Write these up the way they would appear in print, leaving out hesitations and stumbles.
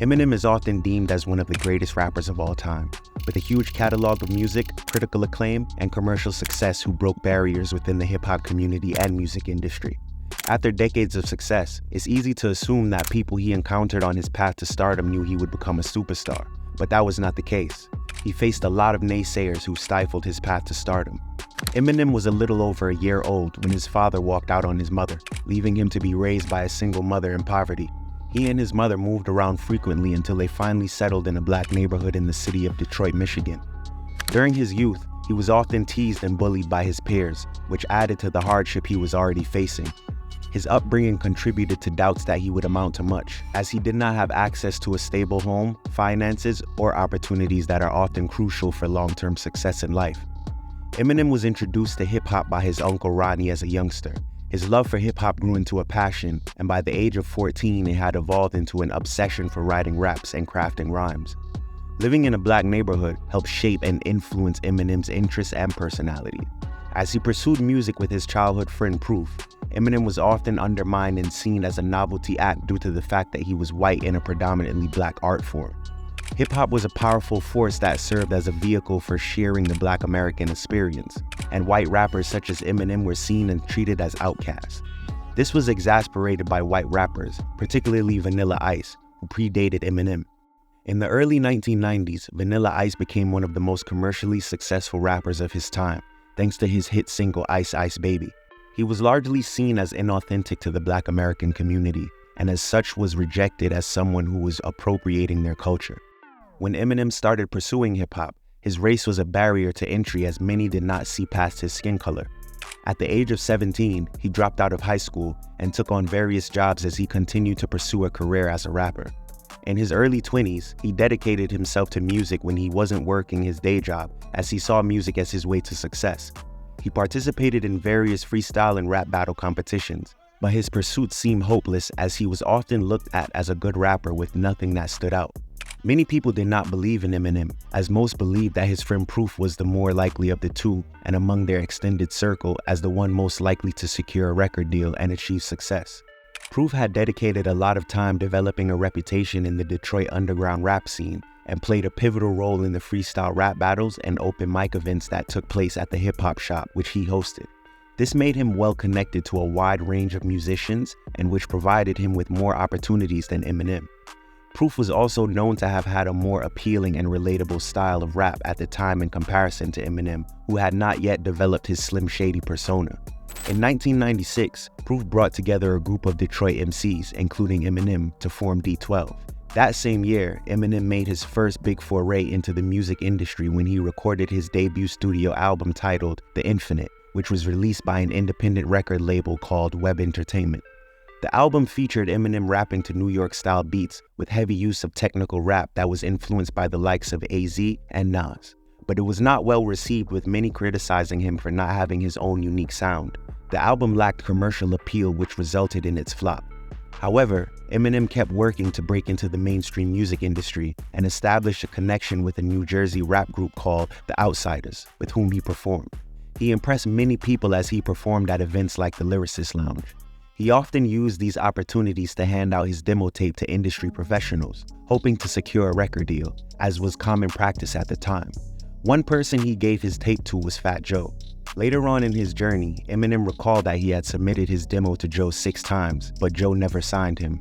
Eminem is often deemed as one of the greatest rappers of all time, with a huge catalog of music, critical acclaim, and commercial success who broke barriers within the hip-hop community and music industry. After decades of success, it's easy to assume that people he encountered on his path to stardom knew he would become a superstar, but that was not the case. He faced a lot of naysayers who stifled his path to stardom. Eminem was a little over a year old when his father walked out on his mother, leaving him to be raised by a single mother in poverty. He and his mother moved around frequently until they finally settled in a black neighborhood in the city of Detroit, Michigan. During his youth, he was often teased and bullied by his peers, which added to the hardship he was already facing. His upbringing contributed to doubts that he would amount to much, as he did not have access to a stable home, finances, or opportunities that are often crucial for long-term success in life. Eminem was introduced to hip-hop by his uncle Ronnie as a youngster. His love for hip-hop grew into a passion, and by the age of 14, it had evolved into an obsession for writing raps and crafting rhymes. Living in a black neighborhood helped shape and influence Eminem's interests and personality. As he pursued music with his childhood friend Proof, Eminem was often undermined and seen as a novelty act due to the fact that he was white in a predominantly black art form. Hip-hop was a powerful force that served as a vehicle for sharing the black American experience, and white rappers such as Eminem were seen and treated as outcasts. This was exacerbated by white rappers, particularly Vanilla Ice, who predated Eminem. In the early 1990s, Vanilla Ice became one of the most commercially successful rappers of his time, thanks to his hit single Ice Ice Baby. He was largely seen as inauthentic to the black American community, and as such was rejected as someone who was appropriating their culture. When Eminem started pursuing hip-hop, his race was a barrier to entry as many did not see past his skin color. At the age of 17, he dropped out of high school and took on various jobs as he continued to pursue a career as a rapper. In his early 20s, he dedicated himself to music when he wasn't working his day job, as he saw music as his way to success. He participated in various freestyle and rap battle competitions, but his pursuit seemed hopeless as he was often looked at as a good rapper with nothing that stood out. Many people did not believe in Eminem, as most believed that his friend Proof was the more likely of the two and among their extended circle as the one most likely to secure a record deal and achieve success. Proof had dedicated a lot of time developing a reputation in the Detroit underground rap scene and played a pivotal role in the freestyle rap battles and open mic events that took place at the Hip Hop Shop, which he hosted. This made him well connected to a wide range of musicians and which provided him with more opportunities than Eminem. Proof was also known to have had a more appealing and relatable style of rap at the time in comparison to Eminem, who had not yet developed his Slim Shady persona. In 1996, Proof brought together a group of Detroit MCs, including Eminem, to form D12. That same year, Eminem made his first big foray into the music industry when he recorded his debut studio album titled The Infinite, which was released by an independent record label called Web Entertainment. The album featured Eminem rapping to New York-style beats with heavy use of technical rap that was influenced by the likes of AZ and Nas. But it was not well received, with many criticizing him for not having his own unique sound. The album lacked commercial appeal, which resulted in its flop. However, Eminem kept working to break into the mainstream music industry and established a connection with a New Jersey rap group called The Outsiders, with whom he performed. He impressed many people as he performed at events like the Lyricist Lounge. He often used these opportunities to hand out his demo tape to industry professionals, hoping to secure a record deal, as was common practice at the time. One person he gave his tape to was Fat Joe. Later on in his journey, Eminem recalled that he had submitted his demo to Joe 6 times, but Joe never signed him.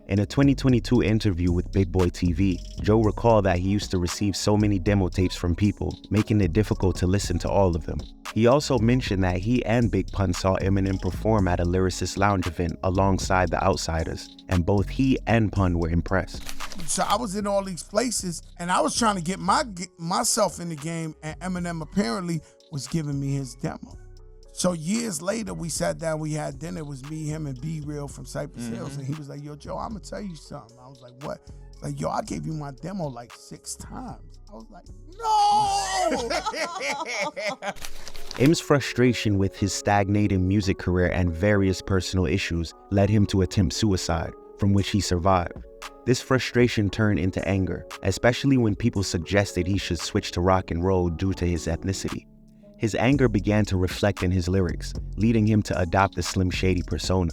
In a 2022 interview with Big Boy TV, Joe recalled that he used to receive so many demo tapes from people, making it difficult to listen to all of them. He also mentioned that he and Big Pun saw Eminem perform at a Lyricist Lounge event alongside The Outsiders, and both he and Pun were impressed. So I was in all these places, and I was trying to get myself in the game, and Eminem apparently was giving me his demo. So years later, we sat down, we had dinner. It was me, him, and B Real from Cypress Hills, and he was like, "Yo, Joe, I'm gonna tell you something." I was like, "What?" Like, "Yo, I gave you my demo like 6 times." I was like, "No!" M's frustration with his stagnating music career and various personal issues led him to attempt suicide, from which he survived. This frustration turned into anger, especially when people suggested he should switch to rock and roll due to his ethnicity. His anger began to reflect in his lyrics, leading him to adopt the Slim Shady persona.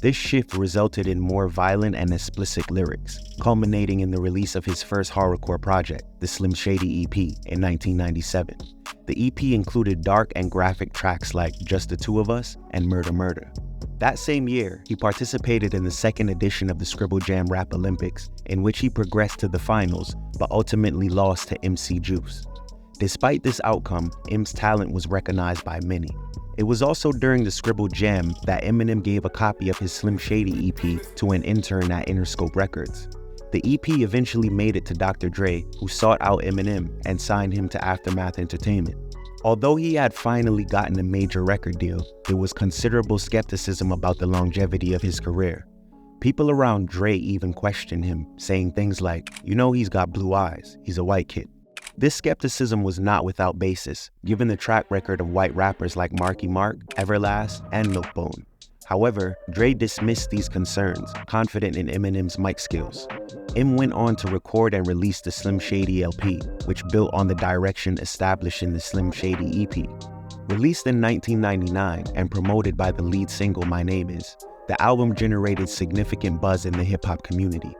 This shift resulted in more violent and explicit lyrics, culminating in the release of his first horrorcore project, the Slim Shady EP, in 1997. The EP included dark and graphic tracks like Just the Two of Us and Murder Murder. That same year, he participated in the second edition of the Scribble Jam Rap Olympics, in which he progressed to the finals, but ultimately lost to MC Juice. Despite this outcome, M's talent was recognized by many. It was also during the Scribble Jam that Eminem gave a copy of his Slim Shady EP to an intern at Interscope Records. The EP eventually made it to Dr. Dre, who sought out Eminem and signed him to Aftermath Entertainment. Although he had finally gotten a major record deal, there was considerable skepticism about the longevity of his career. People around Dre even questioned him, saying things like, "You know he's got blue eyes, he's a white kid." This skepticism was not without basis, given the track record of white rappers like Marky Mark, Everlast, and Milkbone. However, Dre dismissed these concerns, confident in Eminem's mic skills. M went on to record and release the Slim Shady LP, which built on the direction established in the Slim Shady EP. Released in 1999 and promoted by the lead single My Name Is, the album generated significant buzz in the hip-hop community.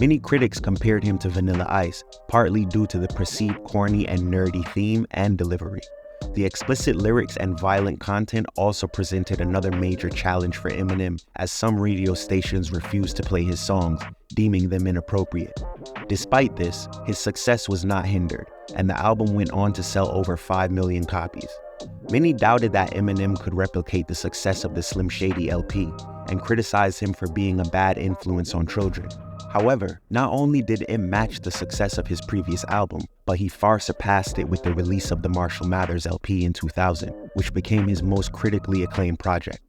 Many critics compared him to Vanilla Ice, partly due to the perceived corny and nerdy theme and delivery. The explicit lyrics and violent content also presented another major challenge for Eminem, as some radio stations refused to play his songs, deeming them inappropriate. Despite this, his success was not hindered, and the album went on to sell over 5 million copies. Many doubted that Eminem could replicate the success of the Slim Shady LP, and criticized him for being a bad influence on children. However, not only did M match the success of his previous album, but he far surpassed it with the release of the Marshall Mathers LP in 2000, which became his most critically acclaimed project.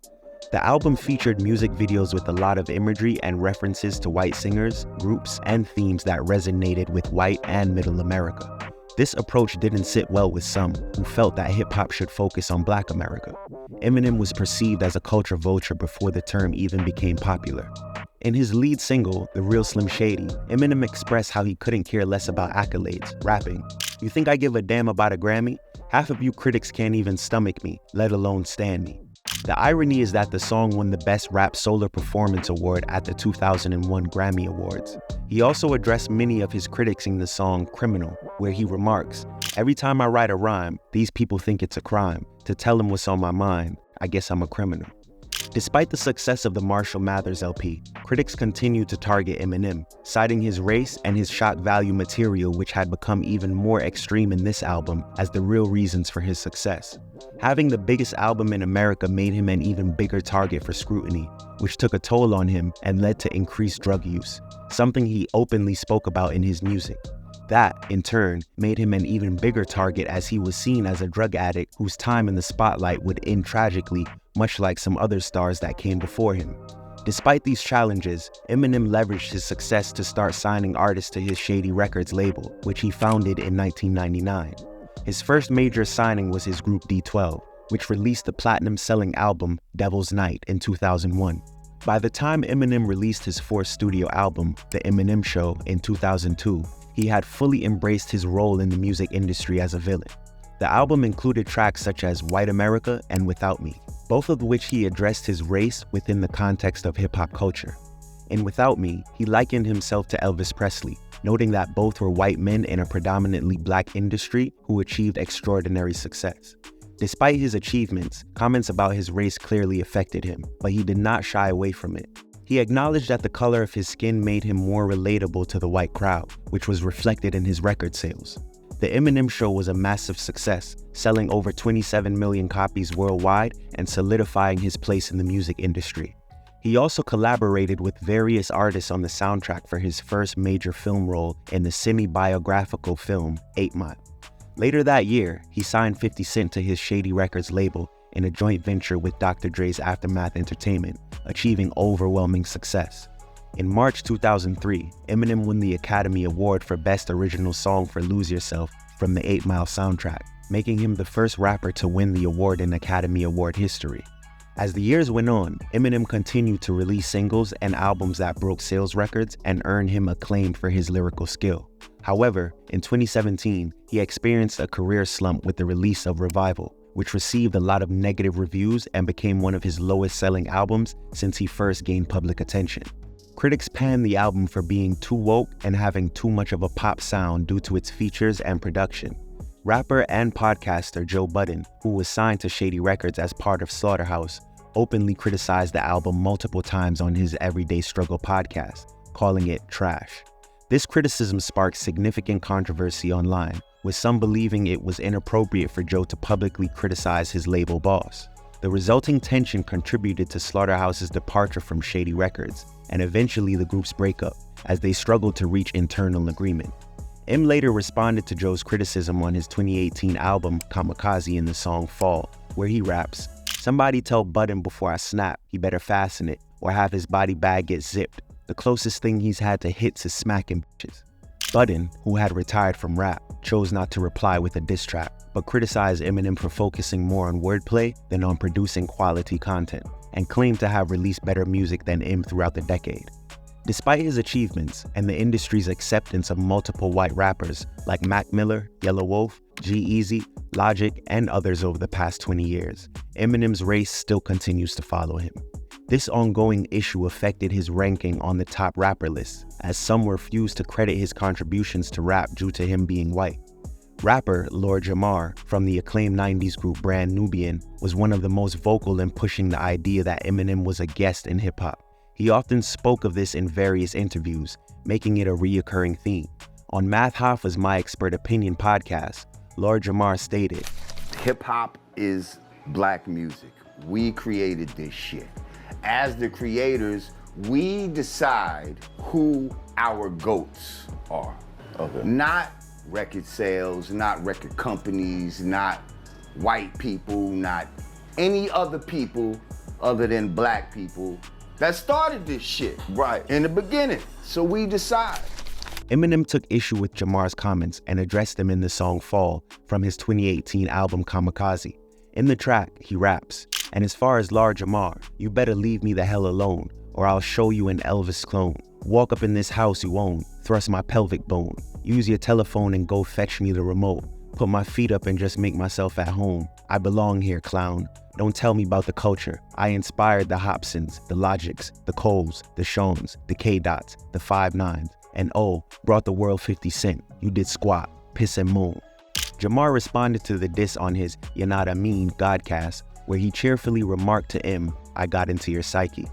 The album featured music videos with a lot of imagery and references to white singers, groups, and themes that resonated with white and middle America. This approach didn't sit well with some, who felt that hip-hop should focus on Black America. Eminem was perceived as a culture vulture before the term even became popular. In his lead single, The Real Slim Shady, Eminem expressed how he couldn't care less about accolades, rapping, "You think I give a damn about a Grammy? Half of you critics can't even stomach me, let alone stand me." The irony is that the song won the Best Rap Solo Performance Award at the 2001 Grammy Awards. He also addressed many of his critics in the song Criminal, where he remarks, "Every time I write a rhyme, these people think it's a crime. To tell them what's on my mind, I guess I'm a criminal." Despite the success of the Marshall Mathers LP, critics continued to target Eminem, citing his race and his shock value material, which had become even more extreme in this album, as the real reasons for his success. Having the biggest album in America made him an even bigger target for scrutiny, which took a toll on him and led to increased drug use, something he openly spoke about in his music. That, in turn, made him an even bigger target, as he was seen as a drug addict whose time in the spotlight would end tragically, much like some other stars that came before him. Despite these challenges, Eminem leveraged his success to start signing artists to his Shady Records label, which he founded in 1999. His first major signing was his group D12, which released the platinum-selling album Devil's Night in 2001. By the time Eminem released his fourth studio album, The Eminem Show, in 2002, he had fully embraced his role in the music industry as a villain. The album included tracks such as White America and Without Me, both of which he addressed his race within the context of hip-hop culture. In Without Me, he likened himself to Elvis Presley, noting that both were white men in a predominantly Black industry who achieved extraordinary success. Despite his achievements, comments about his race clearly affected him, but he did not shy away from it. He acknowledged that the color of his skin made him more relatable to the white crowd, which was reflected in his record sales. The Eminem Show was a massive success, selling over 27 million copies worldwide and solidifying his place in the music industry. He also collaborated with various artists on the soundtrack for his first major film role in the semi-biographical film 8 Mile. Later that year, he signed 50 Cent to his Shady Records label in a joint venture with Dr. Dre's Aftermath Entertainment, achieving overwhelming success. In March 2003, Eminem won the Academy Award for Best Original Song for Lose Yourself from the 8 Mile soundtrack, making him the first rapper to win the award in Academy Award history. As the years went on, Eminem continued to release singles and albums that broke sales records and earned him acclaim for his lyrical skill. However, in 2017, he experienced a career slump with the release of Revival, which received a lot of negative reviews and became one of his lowest selling albums since he first gained public attention. Critics panned the album for being too woke and having too much of a pop sound due to its features and production. Rapper and podcaster Joe Budden, who was signed to Shady Records as part of Slaughterhouse, openly criticized the album multiple times on his Everyday Struggle podcast, calling it trash. This criticism sparked significant controversy online, with some believing it was inappropriate for Joe to publicly criticize his label boss. The resulting tension contributed to Slaughterhouse's departure from Shady Records, and eventually the group's breakup, as they struggled to reach internal agreement. M later responded to Joe's criticism on his 2018 album Kamikaze in the song Fall, where he raps, "Somebody tell Budden before I snap, he better fasten it, or have his body bag get zipped. The closest thing he's had to hits is smacking bitches." Budden, who had retired from rap, chose not to reply with a diss track, but criticized Eminem for focusing more on wordplay than on producing quality content, and claimed to have released better music than M throughout the decade. Despite his achievements and the industry's acceptance of multiple white rappers like Mac Miller, Yellow Wolf, G-Eazy, Logic, and others over the past 20 years, Eminem's race still continues to follow him. This ongoing issue affected his ranking on the top rapper list, as some refused to credit his contributions to rap due to him being white. Rapper Lord Jamar from the acclaimed 90s group Brand Nubian was one of the most vocal in pushing the idea that Eminem was a guest in hip-hop. He often spoke of this in various interviews, making it a reoccurring theme. On Math Hoffa's My Expert Opinion podcast, Lord Jamar stated, "Hip-hop is black music. We created this shit. As the creators, we decide who our goats are. Okay. Not record sales, not record companies, not white people, not any other people other than black people that started this shit right in the beginning. So we decide." Eminem took issue with Jamar's comments and addressed them in the song Fall from his 2018 album Kamikaze. In the track, he raps, "And as far as Lord Jamar, you better leave me the hell alone, or I'll show you an Elvis clone. Walk up in this house you own, thrust my pelvic bone. Use your telephone and go fetch me the remote. Put my feet up and just make myself at home. I belong here, clown. Don't tell me about the culture. I inspired the Hobsons, the Logics, the Coles, the Shones, the K-Dots, the 5-9s, and oh, brought the world 50 Cent. You did squat, piss and moon." Jamar responded to the diss on his "You Not a Mean" Godcast, where he cheerfully remarked to M, "I got into your psyche."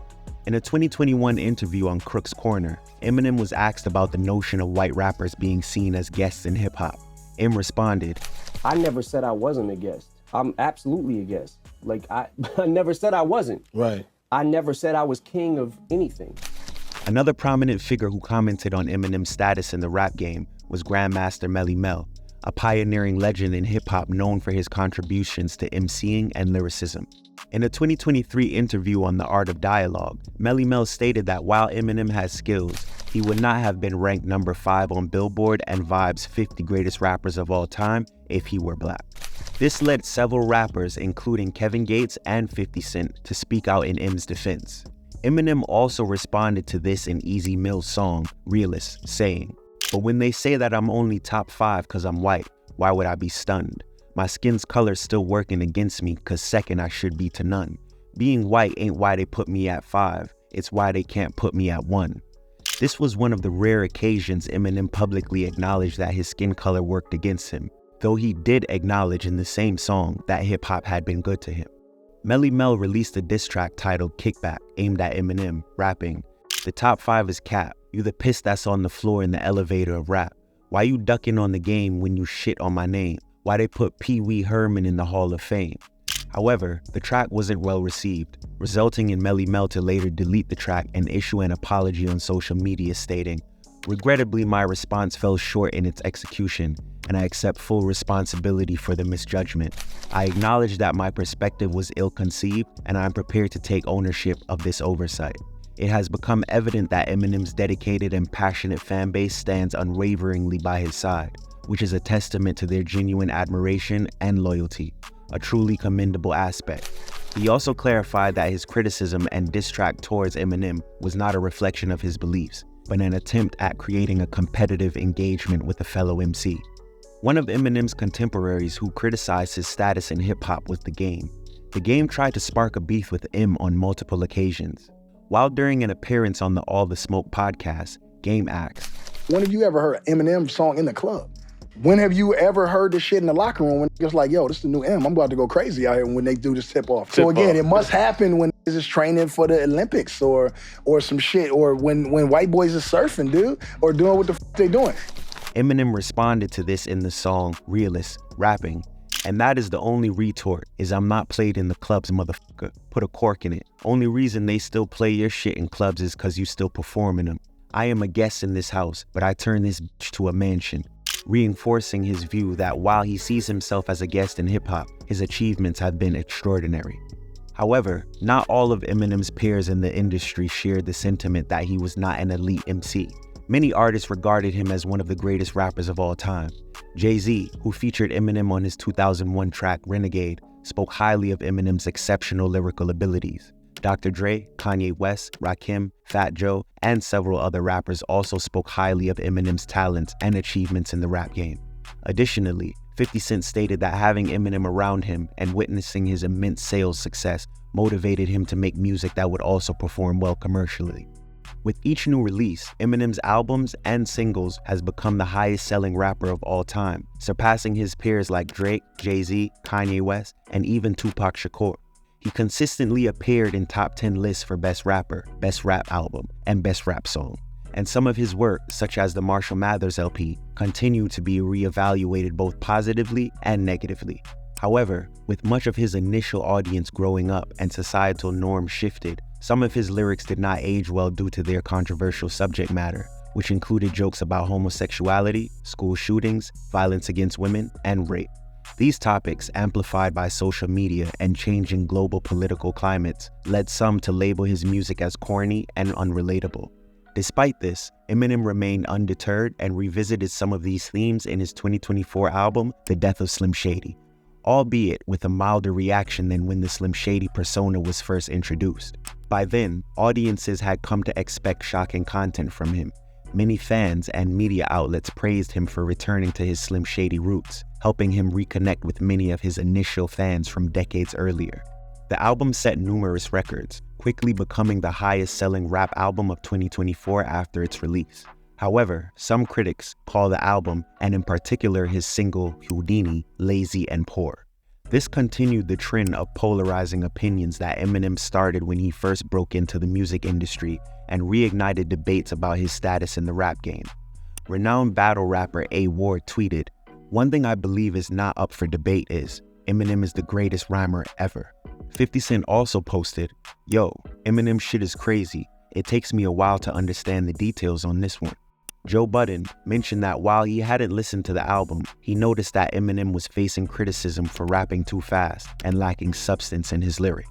In a 2021 interview on Crook's Corner, Eminem was asked about the notion of white rappers being seen as guests in hip-hop. M responded, "I never said I wasn't a guest. I'm absolutely a guest. Like, I never said I wasn't. Right. I never said I was king of anything." Another prominent figure who commented on Eminem's status in the rap game was Grandmaster Melle Mel, a pioneering legend in hip-hop known for his contributions to MCing and lyricism. In a 2023 interview on The Art of Dialogue, Melle Mel stated that while Eminem has skills, he would not have been ranked number 5 on Billboard and Vibe's 50 Greatest Rappers of All Time if he were black. This led several rappers, including Kevin Gates and 50 Cent, to speak out in M's defense. Eminem also responded to this in Easy Mill's song, Realist, saying, "But when they say that I'm only top 5 cause I'm white, why would I be stunned? My skin's color's still working against me cause second I should be to none. Being white ain't why they put me at 5, it's why they can't put me at 1. This was one of the rare occasions Eminem publicly acknowledged that his skin color worked against him, though he did acknowledge in the same song that hip-hop had been good to him. Melle Mel released a diss track titled Kickback, aimed at Eminem, rapping, "The top 5 is cap. You the piss that's on the floor in the elevator of rap. Why you ducking on the game when you shit on my name? Why they put Pee Wee Herman in the Hall of Fame?" However, the track wasn't well received, resulting in Melle Mel to later delete the track and issue an apology on social media stating, "Regrettably, my response fell short in its execution, and I accept full responsibility for the misjudgment. I acknowledge that my perspective was ill-conceived, and I'm prepared to take ownership of this oversight. It has become evident that Eminem's dedicated and passionate fan base stands unwaveringly by his side, which is a testament to their genuine admiration and loyalty, a truly commendable aspect." He also clarified that his criticism and diss track towards Eminem was not a reflection of his beliefs, but an attempt at creating a competitive engagement with a fellow MC. One of Eminem's contemporaries who criticized his status in hip-hop was The Game. The Game tried to spark a beef with Em on multiple occasions. While during an appearance on the All the Smoke podcast, Game asked, "When have you ever heard an Eminem song in the club? When have you ever heard this shit in the locker room when it's like, yo, this is the new M, I'm about to go crazy out here when they do this tip-off." So again, it must happen when niggas is training for the Olympics or some shit, or when white boys are surfing, dude, or doing what the f they doing. Eminem responded to this in the song Realist, rapping, "And that is the only retort, is I'm not played in the clubs, motherfucker. Put a cork in it. Only reason they still play your shit in clubs is cause you still performing them. I am a guest in this house, but I turn this bitch to a mansion." Reinforcing his view that while he sees himself as a guest in hip-hop, his achievements have been extraordinary. However, not all of Eminem's peers in the industry shared the sentiment that he was not an elite MC. Many artists regarded him as one of the greatest rappers of all time. Jay-Z, who featured Eminem on his 2001 track Renegade, spoke highly of Eminem's exceptional lyrical abilities. Dr. Dre, Kanye West, Rakim, Fat Joe, and several other rappers also spoke highly of Eminem's talents and achievements in the rap game. Additionally, 50 Cent stated that having Eminem around him and witnessing his immense sales success motivated him to make music that would also perform well commercially. With each new release, Eminem's albums and singles has become the highest selling rapper of all time, surpassing his peers like Drake, Jay-Z, Kanye West, and even Tupac Shakur. He consistently appeared in top 10 lists for Best Rapper, Best Rap Album, and Best Rap Song. And some of his work, such as the Marshall Mathers LP, continue to be reevaluated both positively and negatively. However, with much of his initial audience growing up and societal norms shifted, some of his lyrics did not age well due to their controversial subject matter, which included jokes about homosexuality, school shootings, violence against women, and rape. These topics, amplified by social media and changing global political climates, led some to label his music as corny and unrelatable. Despite this, Eminem remained undeterred and revisited some of these themes in his 2024 album, The Death of Slim Shady, albeit with a milder reaction than when the Slim Shady persona was first introduced. By then, audiences had come to expect shocking content from him. Many fans and media outlets praised him for returning to his Slim Shady roots, helping him reconnect with many of his initial fans from decades earlier. The album set numerous records, quickly becoming the highest-selling rap album of 2024 after its release. However, some critics call the album, and in particular his single Houdini, lazy and poor. This continued the trend of polarizing opinions that Eminem started when he first broke into the music industry and reignited debates about his status in the rap game. Renowned battle rapper A. Ward tweeted, "One thing I believe is not up for debate is, Eminem is the greatest rhymer ever." 50 Cent also posted, "Yo, Eminem shit is crazy. It takes me a while to understand the details on this one." Joe Budden mentioned that while he hadn't listened to the album, he noticed that Eminem was facing criticism for rapping too fast and lacking substance in his lyrics.